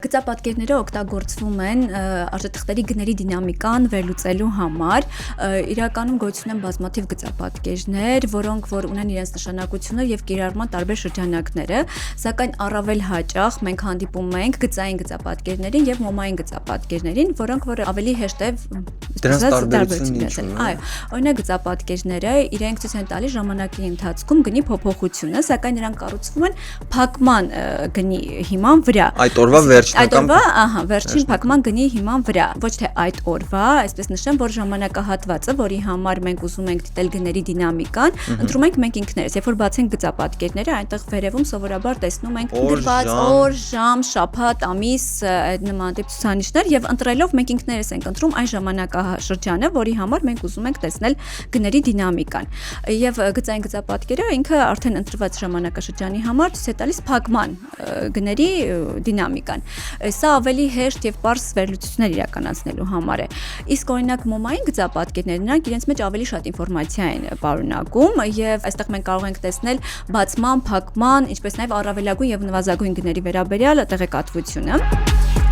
Գծապատկերները օգտագործվում են արժեթղթերի գների դինամիկան վերլուծելու համար, իրականում գոյություն են բազմաթիվ գծապատկերներ, որոնք որ ունեն իրենց նշանակությունը եւ կիրառման տարբեր շրջանակները, սակայն առավել հաճախ մենք հանդիպում ենք գծային գծապատկերներին եւ մոմային գծապատկերներին, որոնք որ ավելի հեշտ է դրանց տարբերությունն ինչու՞ն է։ Այո, օրինակ գծապատկերները իրենք ցույց են տալիս ժամանակի ընթացքում գնի փոփոխությունը, սակայն նրանք կառուցվում են փակման գնի հիման վրա։ Այդ օրվա վերջնական վերջին փակման գնի հիման վրա, ոչ թե այդ օրվա, այսպես նշեմ, որ ժամանակահատվածը, որի համար մենք ուզում ենք դիտել գների դինամիկան, ընտրում ենք մենք ինքներս։ Երբ որ բացենք գծապատկերները, այնտեղ վերևում սովորաբար տեսնում ենք դրված օր, ժամ, շաբաթ, ամիս, նման տիպ ցուցանիշներ եւ ընտրելով մենք ինքներս ենք ընտրում այն ժամանակաշրջանը, որի համար մենք ուզում ենք տեսնել գների դինամիկան։ Եվ գծային գծապատկերը ինքը արդեն ընտրված ժամանակաշրջանի համար ցույց է տալիս փակման գների դինամիկան։ Սա ավելի հեշտ եւ պարզ վերլուծություններ իրականացնելու համար է։ Իսկ օրինակ մոմային գծապատկերները նրանք իրենց մեջ ավելի շատ ինֆորմացիա են պարունակում եւ այստեղ մենք կարող ենք տեսնել բացման, փակման, ինչպես նաեւ առավելագույն եւ նվազագույն գների վերաբերյալ տեղեկատվությունը։